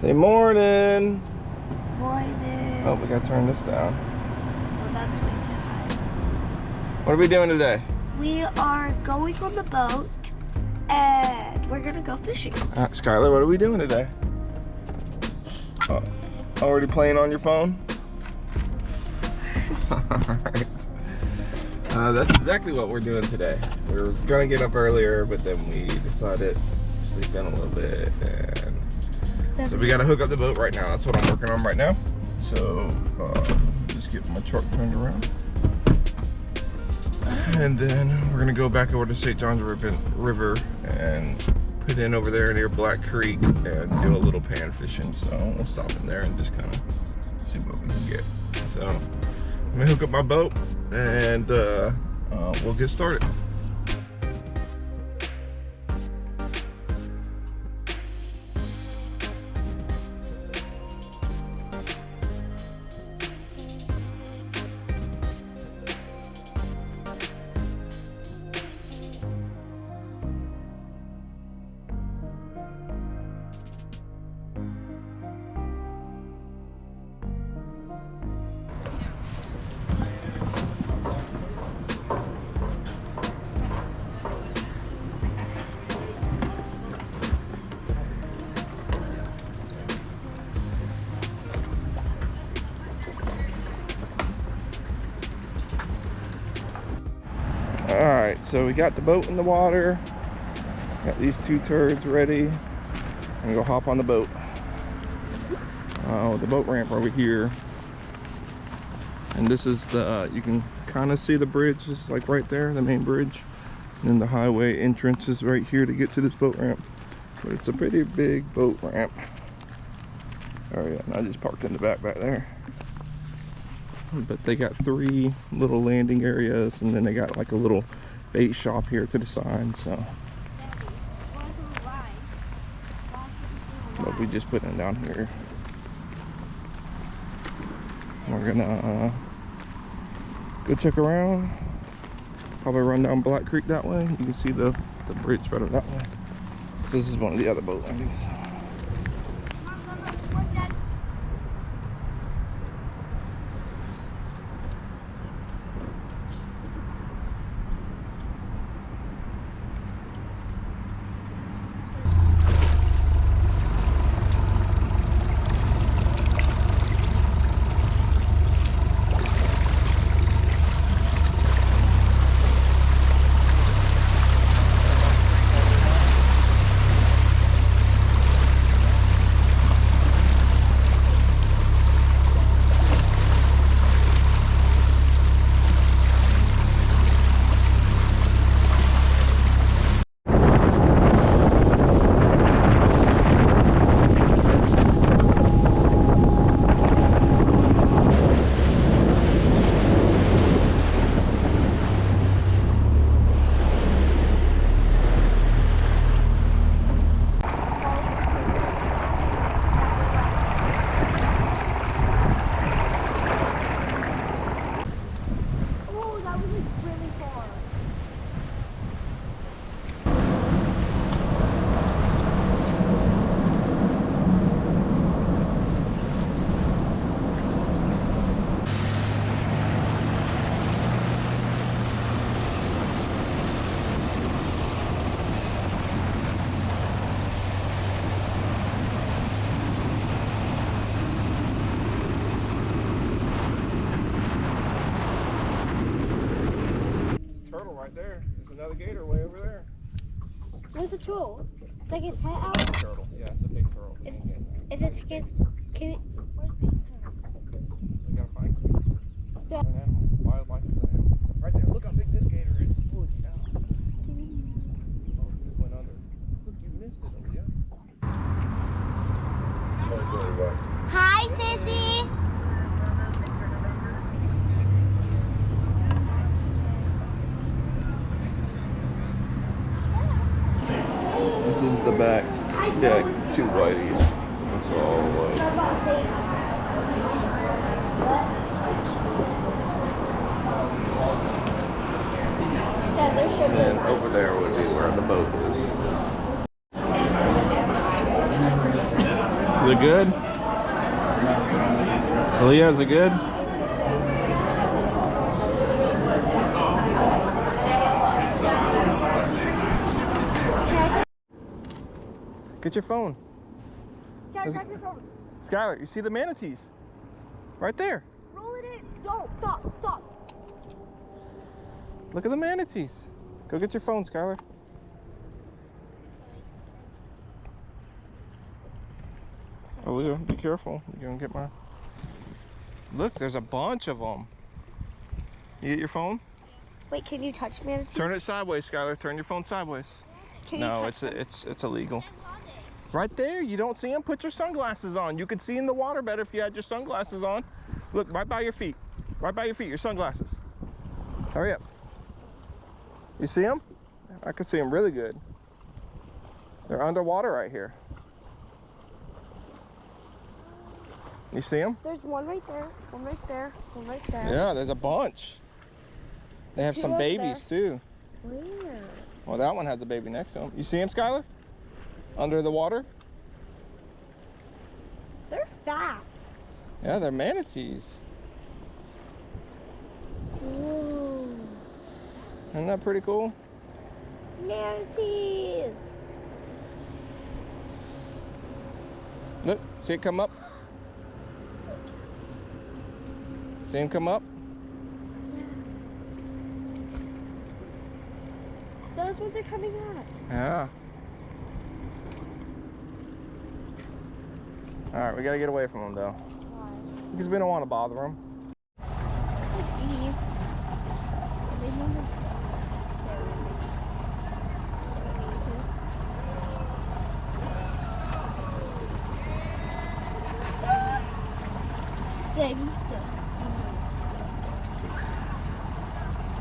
Hey, morning. Morning. Oh, we gotta turn this down. Well, that's way too high. What are we doing today? We are going on the boat and we're gonna go fishing. Skylar, what are we doing today? Already playing on your phone? Alright. That's exactly what we're doing today. We were gonna get up earlier, but then we decided to sleep in a little bit. And so we gotta hook up the boat right now. That's what I'm working on right now. So, just getting my truck turned around. And then we're gonna go back over to St. John's River and put in over there near Black Creek and do a little pan fishing. So we'll stop in there and just kind of see what we can get. So I'm gonna hook up my boat and we'll get started. Alright, so we got the boat in the water. Got these two turds ready. I'm gonna go hop on the boat. The boat ramp over here. And this is the, you can kind of see the bridge is like right there, the main bridge. And then the highway entrance is right here to get to this boat ramp. But it's a pretty big boat ramp. Oh yeah, and I just parked in the back there. But they got 3 little landing areas, and then they got like a little bait shop here to the side. So but we just put it down here. We're gonna go check around, probably run down Black Creek that way. You can see the bridge better that way. So this is one of the other boat landings. There. There's another gator way over there. Where's the turtle? Take his head out? It's a turtle. Yeah, it's a big turtle. Is it chicken? Can we? Where's big turtle? We gotta find it. It's an animal. Wildlife is an animal. Right there. Look how big this gator is. Holy cow. Oh, it just went under. Look, you missed it, Olivia. Hi, Sissy. This is the back deck, 2 Whiteys. That's all white. And over there would be where the boat is. The it good? Leah, is it good? Get your phone. Guys, grab your phone. Skylar, you see the manatees? Right there. Roll it in. Don't. Stop. Look at the manatees. Go get your phone, Skylar. Oh, Leah, be careful. You're gonna get my... Look, there's a bunch of them. You get your phone? Wait, can you touch manatees? Turn it sideways, Skylar. Turn your phone sideways. Can you No, touch them? it's illegal. Right there, you don't see them? Put your sunglasses on. You could see in the water better if you had your sunglasses on. Look, right by your feet. Right by your feet, your sunglasses. Hurry up. You see them? I can see them really good. They're underwater right here. You see them? There's one right there, one right there, one right there. Yeah, there's a bunch. They have some babies too. Where? Well, that one has a baby next to him. You see him, Skylar? Under the water? They're fat. Yeah, they're manatees. Ooh. Isn't that pretty cool? Manatees. Look, see it come up? See him come up? Those ones are coming out. Yeah. All right, we gotta get away from them though. Why? Because we don't want to bother them.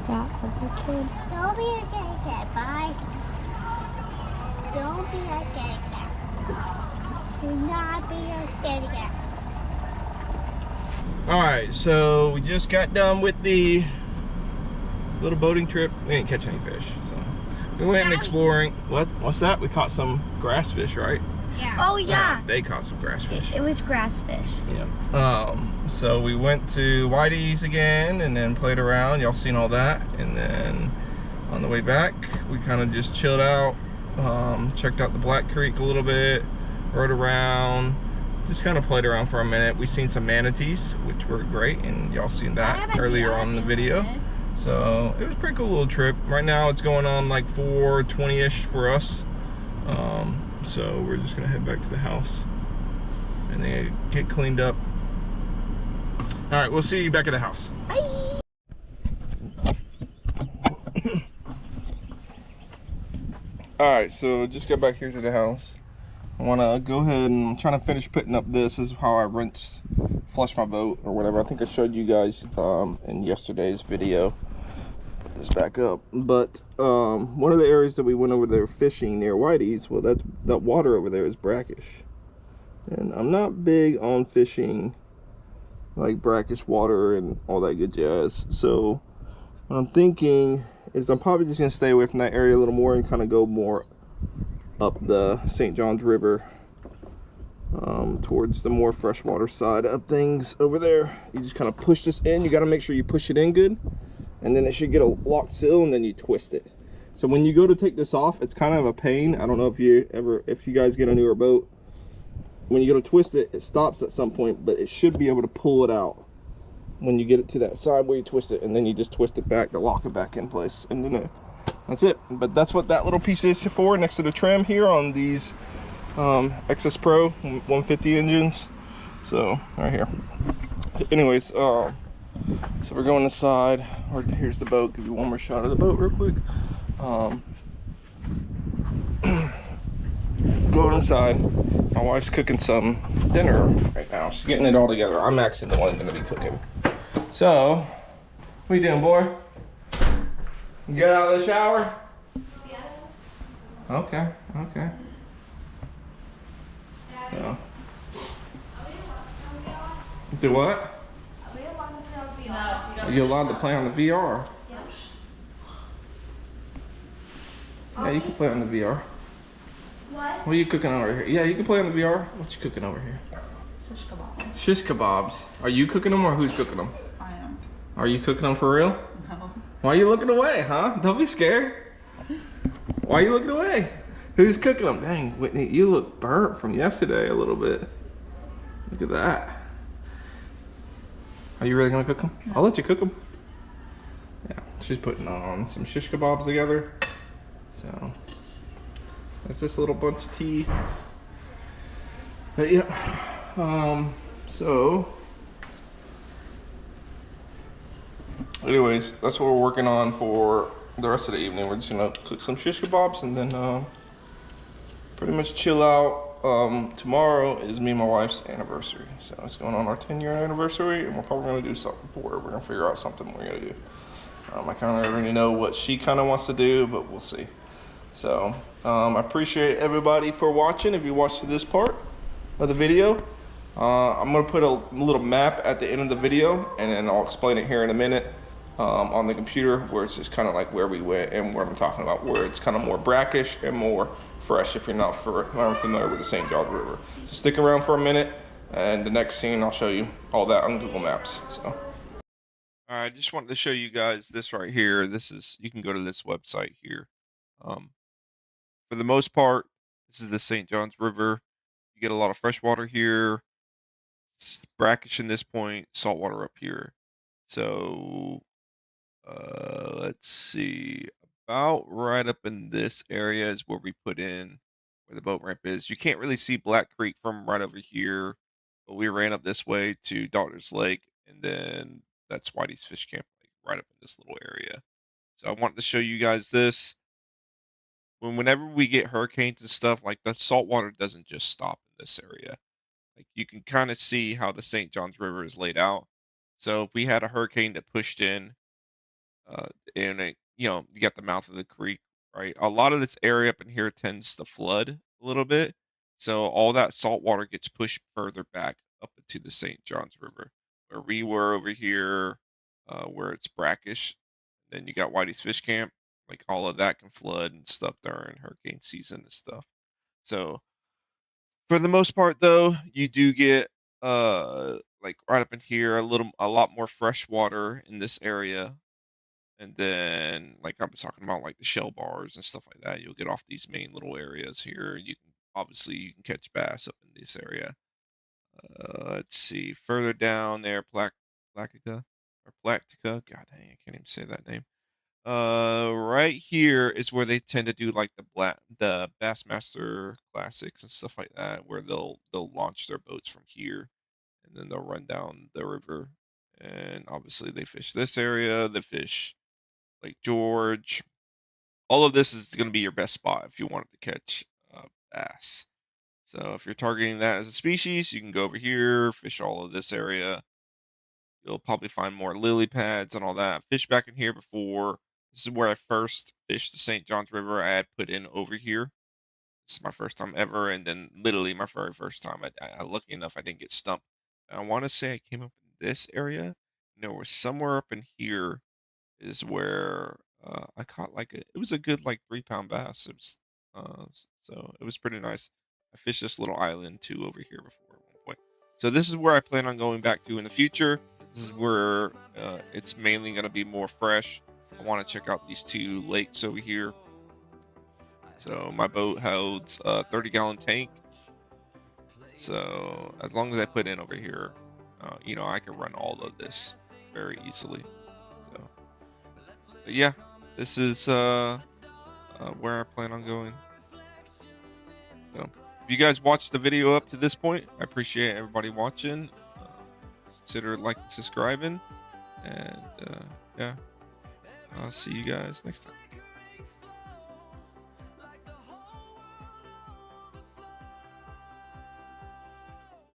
That other kid. Don't be a scaredy cat, bye. Don't be a scaredy cat. Do not be a scaredy cat. All right, so we just got done with the little boating trip. We didn't catch any fish, so we went exploring. What's that? We caught some grass fish, right? Yeah. Oh yeah. They caught some grass fish. It was grass fish. Yeah. So we went to Whitey's again and then played around. Y'all seen all that. And then on the way back, we kind of just chilled out, checked out the Black Creek a little bit, rode around, just kind of played around for a minute. We seen some manatees, which were great, and y'all seen that earlier on in the video. So it was a pretty cool little trip. Right now it's going on like 4:20-ish for us. So we're just gonna head back to the house and then get cleaned up. All right, we'll see you back at the house. Bye. All right, so just got back here to the house. I wanna go ahead and I'm trying to finish putting up this. This is how I flush my boat or whatever. I think I showed you guys in yesterday's video. Put this back up. But one of the areas that we went over there fishing near Whitey's, well, that water over there is brackish. And I'm not big on fishing like brackish water and all that good jazz. So what I'm thinking is I'm probably just gonna stay away from that area a little more and kind of go more up the St. Johns River towards the more freshwater side of things over there. You just kind of push this in. You got to make sure you push it in good, and then it should get a locked seal, and then you twist it. So when you go to take this off, it's kind of a pain. I don't know if you guys get a newer boat, when you go to twist it, it stops at some point, but it should be able to pull it out when you get it to that side where you twist it, and then you just twist it back to lock it back in place, and then that's it. But that's what that little piece is for, next to the trim here on these XS Pro 150 engines. So right here. Anyways, so we're going inside. Here's the boat. Give you one more shot of the boat real quick. Going inside. My wife's cooking some dinner right now. She's getting it all together. I'm actually the one going to be cooking. So, what are you doing, boy? You got out of the shower? Yeah. Okay, okay. So. Do what? Are you allowed to play on the VR? Yeah, you can play on the VR. What? What are you cooking over here? Yeah, you can play on the VR. What you cooking over here? Shish kebabs. Shish kebabs. Are you cooking them or who's cooking them? I am. Are you cooking them for real? No. Why are you looking away, huh? Don't be scared. Why are you looking away? Who's cooking them? Dang, Whitney, you look burnt from yesterday a little bit. Look at that. Are you really gonna cook them? I'll let you cook them. Yeah, she's putting on some shish kebabs together. So, that's this little bunch of tea. But yeah, so anyways, that's what we're working on for the rest of the evening. We're just gonna cook some shish kebabs and then pretty much chill out. Tomorrow is me and my wife's anniversary, so it's going on our 10-year anniversary, and we're probably gonna do something for it. We're gonna figure out something we're gonna do. I kind of already know what she kind of wants to do, but we'll see. So I appreciate everybody for watching. If you watched to this part of the video, I'm gonna put a little map at the end of the video, and then I'll explain it here in a minute on the computer, where it's just kind of like where we went and what I'm talking about, where it's kind of more brackish and more fresh if you're not familiar with the St. Johns River. So stick around for a minute, and the next scene I'll show you all that on Google Maps. So. All right, I just wanted to show you guys this right here. This is, you can go to this website here. For the most part, this is the St. Johns River. You get a lot of fresh water here. It's brackish in this point, salt water up here. So let's see, about right up in this area is where we put in where the boat ramp is. You can't really see Black Creek from right over here, but we ran up this way to Doctor's Lake, and then that's Whitey's Fish Camp, like right up in this little area. So I wanted to show you guys this. Whenever we get hurricanes and stuff, like the salt water doesn't just stop in this area. Like you can kind of see how the St. Johns River is laid out. So if we had a hurricane that pushed in, and it, you got the mouth of the creek, right? A lot of this area up in here tends to flood a little bit. So all that salt water gets pushed further back up into the St. Johns River, where we were over here, where it's brackish. Then you got Whitey's Fish Camp, like all of that can flood and stuff during hurricane season and stuff. So for the most part though, you do get like right up in here a lot more fresh water in this area. And then like I was talking about, like the shell bars and stuff like that, you'll get off these main little areas here. You can catch bass up in this area. Let's see, further down there, Platica or Plactica. God dang, I can't even say that name. Right here is where they tend to do like the Bassmaster Classics and stuff like that, where they'll launch their boats from here, and then they'll run down the river. And obviously they fish this area, they fish Lake George. All of this is going to be your best spot if you wanted to catch bass. So if you're targeting that as a species, you can go over here, fish all of this area. You'll probably find more lily pads and all that. Fish back in here before. This is where I first fished the St. Johns River. I had put in over here. This is my first time ever, and then literally my very first time. I lucky enough I didn't get stumped. And I want to say I came up in this area. There was somewhere up in here is where I caught like it was a good like 3-pound bass. It was so it was pretty nice. I fished this little island too over here before at one point. So this is where I plan on going back to in the future. This is where it's mainly going to be more fresh. I want to check out these 2 lakes over here. So my boat holds a 30-gallon tank. So as long as I put in over here, I can run all of this very easily. So, but yeah, this is where I plan on going. So if you guys watched the video up to this point, I appreciate everybody watching. Consider liking and subscribing, and yeah, I'll see you guys next time.